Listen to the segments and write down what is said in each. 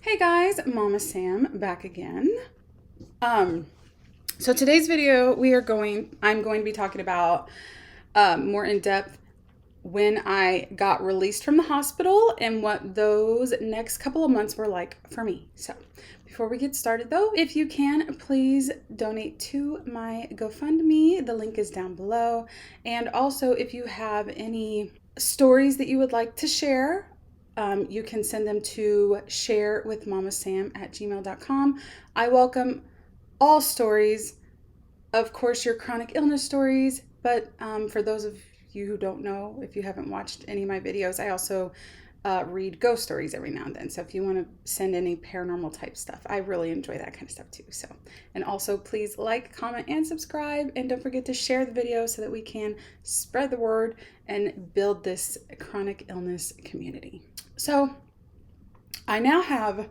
Hey guys, Mama Sam back again. So today's video I'm going to be talking about more in depth when I got released from the hospital and what those next couple of months were like for me. So before we get started though, if you can, please donate to my GoFundMe. The link is down below. And also if you have any stories that you would like to share, you can send them to sharewithmamasam@gmail.com. I welcome all stories, of course, your chronic illness stories, but for those of you who don't know, if you haven't watched any of my videos, I also read ghost stories every now and then. So if you want to send any paranormal type stuff, I really enjoy that kind of stuff too. So, and also please like, comment, and subscribe. And don't forget to share the video so that we can spread the word and build this chronic illness community. So I now have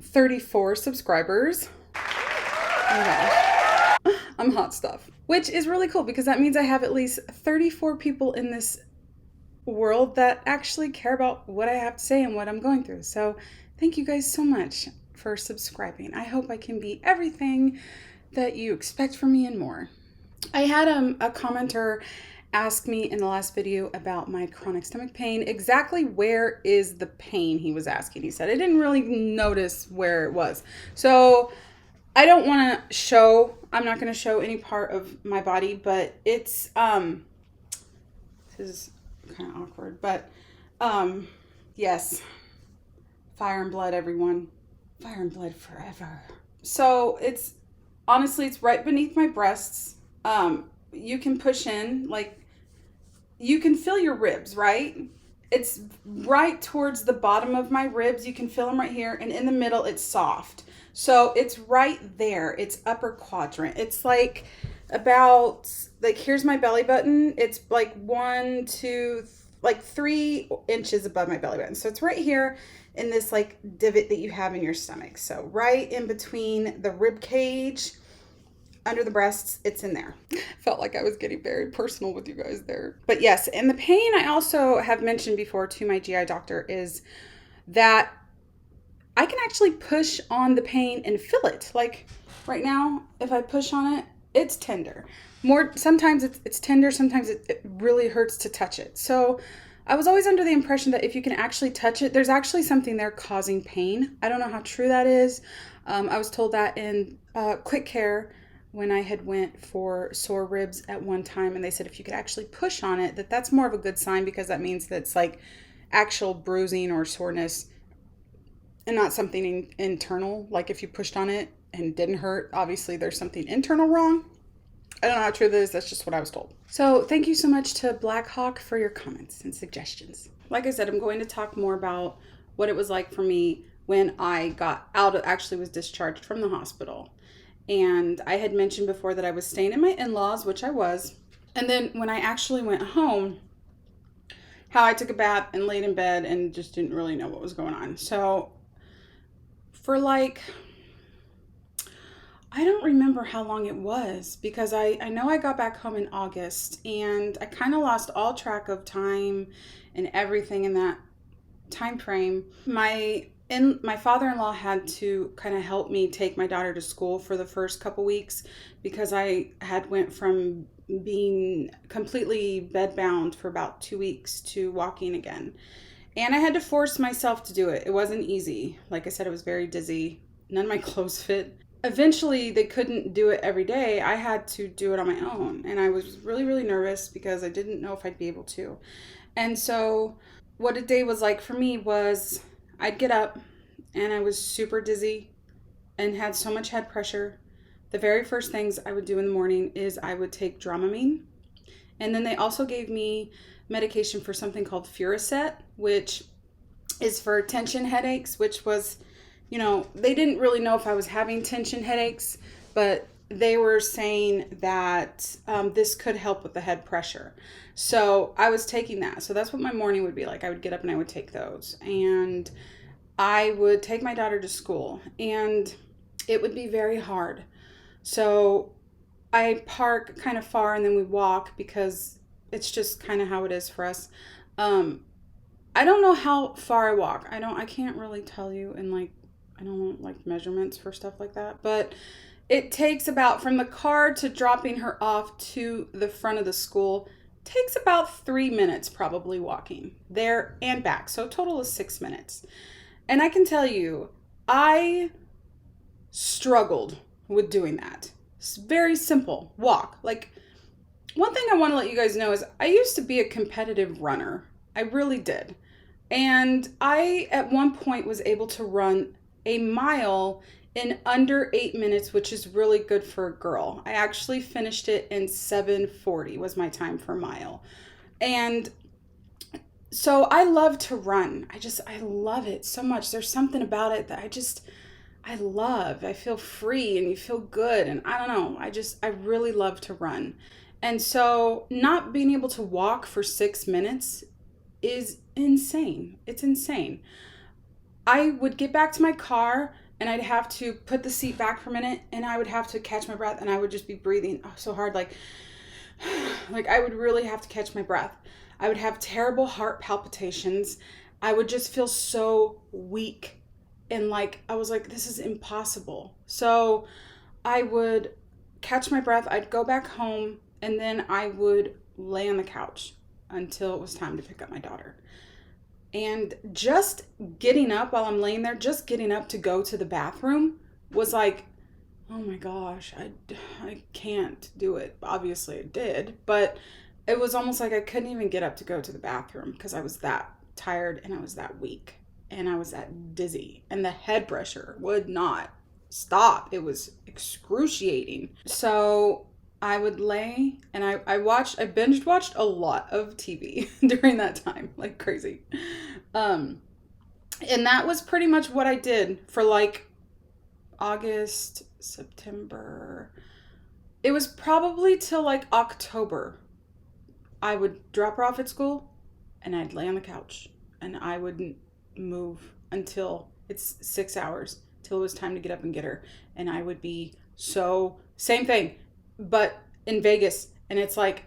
34 subscribers. Oh my gosh. I'm hot stuff, which is really cool because that means I have at least 34 people in this world that actually care about what I have to say and what I'm going through. So thank you guys so much for subscribing. I hope I can be everything that you expect from me and more. I had a commenter ask me in the last video about my chronic stomach pain. Exactly where is the pain, he was asking. He said, I didn't really notice where it was. So I don't want to show, I'm not going to show any part of my body, but it's, this is kind of awkward, but, yes, fire and blood, everyone. Fire and blood forever. So it's, honestly, it's right beneath my breasts. You can push in, like, you can feel your ribs, right? It's right towards the bottom of my ribs. You can feel them right here. And in the middle, it's soft. So it's right there. It's upper quadrant. It's like about, like, here's my belly button. It's like 3 inches above my belly button. So it's right here in this like divot that you have in your stomach. So right in between the rib cage, under the breasts, it's in there. Felt like I was getting very personal with you guys there. But yes, and the pain I also have mentioned before to my GI doctor is that I can actually push on the pain and feel it. Like right now, if I push on it, it's tender. Sometimes it's tender, sometimes it really hurts to touch it. So I was always under the impression that if you can actually touch it, there's actually something there causing pain. I don't know how true that is. I was told that in quick care when I had went for sore ribs at one time, and they said if you could actually push on it, that's more of a good sign because that means that it's like actual bruising or soreness and not something internal. Like if you pushed on it and it didn't hurt, obviously there's something internal wrong. I don't know how true that is. That's just what I was told. So thank you so much to Black Hawk for your comments and suggestions. Like I said, I'm going to talk more about what it was like for me when I got out, actually was discharged from the hospital. And I had mentioned before that I was staying in my in-laws, which I was. And then when I actually went home, how I took a bath and laid in bed and just didn't really know what was going on. So for like, I don't remember how long it was because I know I got back home in August and I kind of lost all track of time and everything in that time frame. My father-in-law had to kind of help me take my daughter to school for the first couple weeks because I had went from being completely bedbound for about 2 weeks to walking again. And I had to force myself to do it. It wasn't easy. Like I said, it was very dizzy. None of my clothes fit. Eventually, they couldn't do it every day. I had to do it on my own. And I was really, really nervous because I didn't know if I'd be able to. And so what a day was like for me was I'd get up and I was super dizzy and had so much head pressure. The very first things I would do in the morning is I would take Dramamine. And then they also gave me medication for something called Furacet, which is for tension headaches, which was, you know, they didn't really know if I was having tension headaches, but they were saying that this could help with the head pressure. So I was taking that. So that's what my morning would be like. I would get up and I would take those. And I would take my daughter to school. And it would be very hard. So I park kind of far and then we walk because it's just kind of how it is for us. I don't know how far I walk. I can't really tell you in like, I don't like measurements for stuff like that, but it takes about, from the car to dropping her off to the front of the school, takes about 3 minutes probably walking there and back. So a total of 6 minutes. And I can tell you, I struggled with doing that. It's very simple walk. Like, one thing I want to let you guys know is I used to be a competitive runner. I really did. And I, at one point, was able to run a mile in under 8 minutes, which is really good for a girl. I actually finished it in 7:40 was my time for a mile. And so I love to run. I love it so much. There's something about it that I love. I feel free and you feel good. And I don't know. I really love to run. And so not being able to walk for 6 minutes is insane. It's insane. I would get back to my car and I'd have to put the seat back for a minute and I would have to catch my breath and I would just be breathing so hard, like I would really have to catch my breath. I would have terrible heart palpitations. I would just feel so weak and like I was like, this is impossible. So I would catch my breath, I'd go back home, and then I would lay on the couch until it was time to pick up my daughter. And just getting up while I'm laying there, just getting up to go to the bathroom was like, oh my gosh, I can't do it. Obviously I did, but it was almost like I couldn't even get up to go to the bathroom because I was that tired and I was that weak and I was that dizzy and the head pressure would not stop. It was excruciating. So I would lay and I binge watched a lot of TV during that time, like crazy. And that was pretty much what I did for like August, September. It was probably till like October. I would drop her off at school and I'd lay on the couch and I wouldn't move until it's 6 hours till it was time to get up and get her. And I would be same thing, but in Vegas, and it's like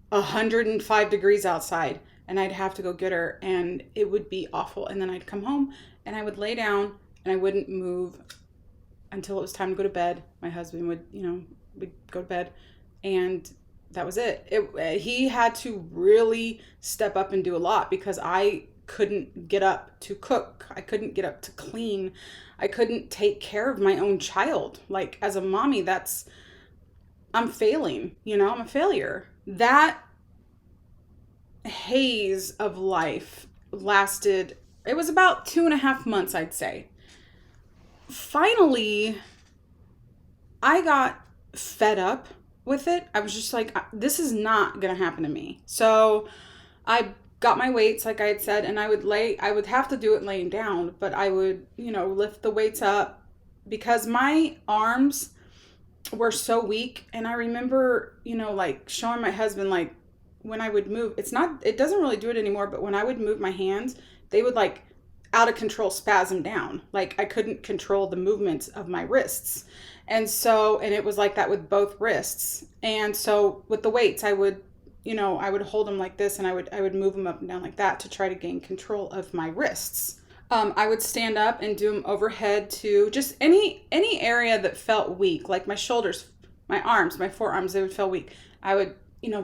105 degrees outside and I'd have to go get her and it would be awful. And then I'd come home and I would lay down and I wouldn't move until it was time to go to bed. My husband would, we'd go to bed and that was it. He had to really step up and do a lot because I couldn't get up to cook. I couldn't get up to clean. I couldn't take care of my own child. Like as a mommy, I'm failing, I'm a failure. That haze of life lasted, it was about 2.5 months, I'd say. Finally, I got fed up with it. I was just like, this is not going to happen to me. So I got my weights, like I had said, and I would have to do it laying down, but I would, lift the weights up because my arms were so weak. And I remember, like showing my husband, like when I would move, it doesn't really do it anymore, but when I would move my hands, they would like out of control spasm down. Like I couldn't control the movements of my wrists. And it was like that with both wrists. And so with the weights, I would hold them like this and I would move them up and down like that to try to gain control of my wrists. I would stand up and do them overhead to just any area that felt weak, like my shoulders, my arms, my forearms, they would feel weak. I would,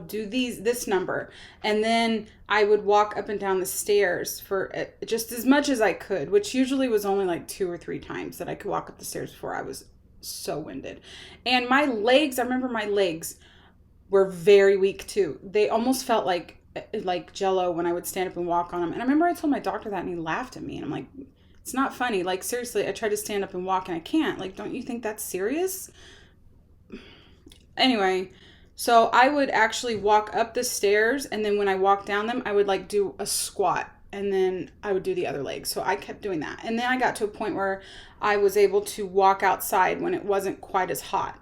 do this number. And then I would walk up and down the stairs for just as much as I could, which usually was only like 2 or 3 times that I could walk up the stairs before I was so winded. And my legs, I remember my legs were very weak too. They almost felt like jello when I would stand up and walk on them. And I remember I told my doctor that and he laughed at me. And I'm like, it's not funny. Like, seriously, I tried to stand up and walk and I can't. Like, don't you think that's serious? Anyway, so I would actually walk up the stairs. And then when I walked down them, I would like do a squat. And then I would do the other leg. So I kept doing that. And then I got to a point where I was able to walk outside when it wasn't quite as hot.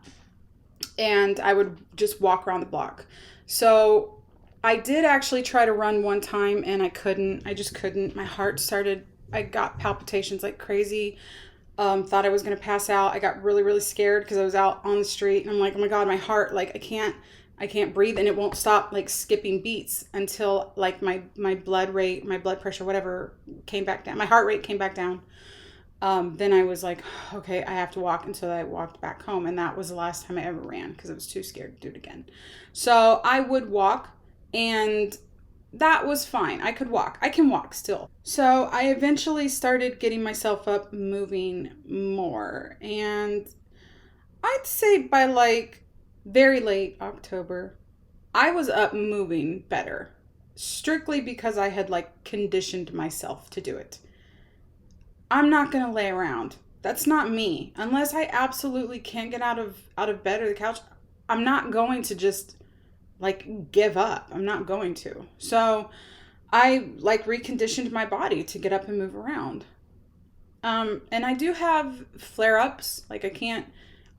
And I would just walk around the block. So I did actually try to run one time and I just couldn't. My heart I got palpitations like crazy. Thought I was going to pass out. I got really, really scared because I was out on the street and I'm like, oh my God, my heart, like I I can't breathe, and it won't stop like skipping beats until like my blood rate, my blood pressure, whatever came back down. My heart rate came back down. Then I was like, okay, I have to walk. And so I walked back home. And that was the last time I ever ran because I was too scared to do it again. So I would walk, and that was fine. I could walk. I can walk still. So I eventually started getting myself up, moving more. And I'd say by like very late October, I was up moving better, strictly because I had like conditioned myself to do it. I'm not going to lay around. That's not me. Unless I absolutely can't get out of bed or the couch, I'm not going to just like give up. I'm not going to. So I like reconditioned my body to get up and move around. And I do have flare-ups. Like I can't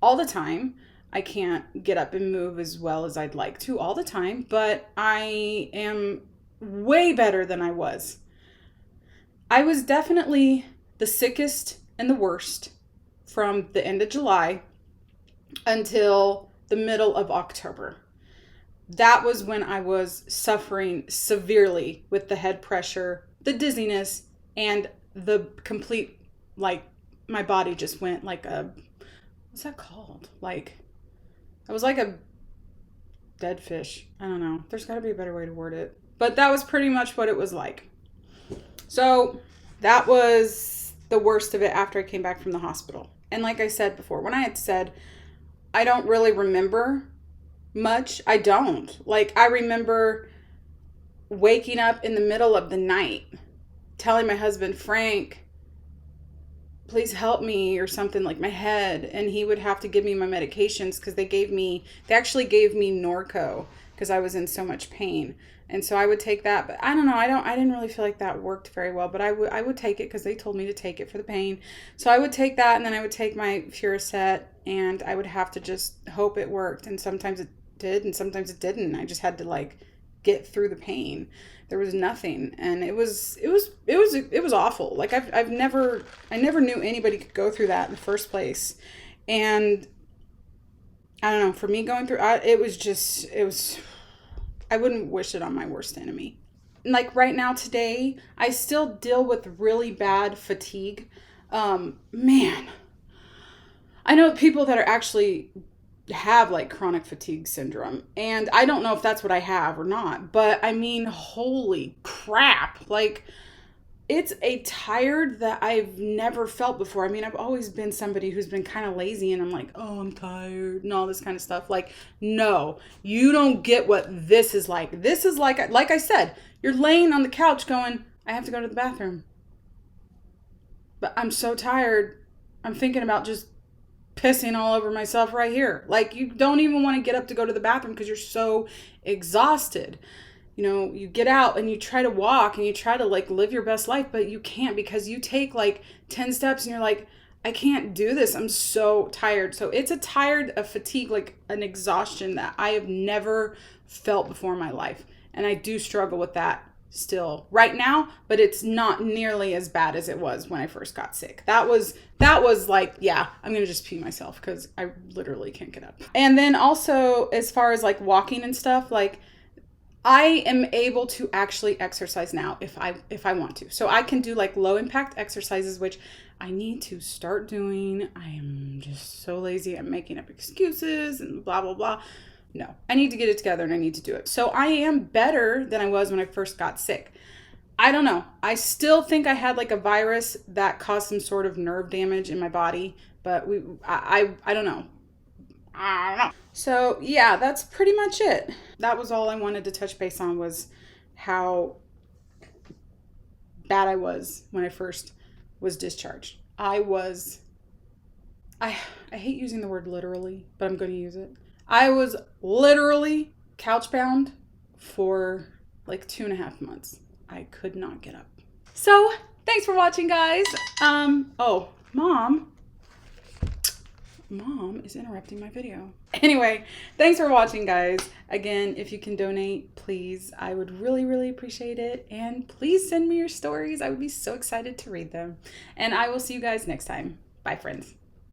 all the time. I can't get up and move as well as I'd like to all the time, but I am way better than I was. I was definitely the sickest and the worst from the end of July until the middle of October. That was when I was suffering severely with the head pressure, the dizziness, and the complete, like, my body just went like a, what's that called? Like, I was like a dead fish. I don't know. There's got to be a better way to word it. But that was pretty much what it was like. So that was the worst of it after I came back from the hospital. And like I said before, when I had said, I don't really remember much, I don't. Like, I remember waking up in the middle of the night, telling my husband, Frank, please help me, or something, like my head. And he would have to give me my medications because they actually gave me Norco because I was in so much pain. And so I would take that, but I don't know. I didn't really feel like that worked very well, but I would take it because they told me to take it for the pain. So I would take that, and then I would take my Furacet, and I would have to just hope it worked. And sometimes it did, and sometimes it didn't. I just had to like get through the pain. There was nothing, and it was awful. Like I never knew anybody could go through that in the first place. And I don't know, for me going through it was I wouldn't wish it on my worst enemy. Like right now today, I still deal with really bad fatigue. Man, I know people that are actually have like chronic fatigue syndrome, and I don't know if that's what I have or not, but I mean, holy crap. Like, it's a tired that I've never felt before. I mean, I've always been somebody who's been kind of lazy, and I'm like, oh, I'm tired and all this kind of stuff. Like, no, you don't get what this is like. This is like I said, you're laying on the couch going, I have to go to the bathroom. But I'm so tired. I'm thinking about just pissing all over myself right here. Like, you don't even want to get up to go to the bathroom because you're so exhausted. You know, you get out and you try to walk and you try to like live your best life, but you can't because you take like 10 steps and you're like, I can't do this. I'm so tired. So it's a fatigue, like an exhaustion that I have never felt before in my life. And I do struggle with that still right now, but it's not nearly as bad as it was when I first got sick. That was like, yeah, I'm going to just pee myself because I literally can't get up. And then also as far as like walking and stuff, like, I am able to actually exercise now if I want to. So I can do like low impact exercises, which I need to start doing. I am just so lazy. I'm making up excuses and blah, blah, blah. No, I need to get it together and I need to do it. So I am better than I was when I first got sick. I don't know. I still think I had like a virus that caused some sort of nerve damage in my body, but I don't know. I don't know. So yeah, that's pretty much it. That was all I wanted to touch base on, was how bad I was when I first was discharged. I hate using the word literally, but I'm going to use it. I was literally couch-bound for like 2.5 months. I could not get up. So thanks for watching, guys. Oh, Mom is interrupting my video. Anyway, thanks for watching, guys. Again, if you can donate, please, I would really, really appreciate it. And please send me your stories. I would be so excited to read them. And I will see you guys next time. Bye, friends.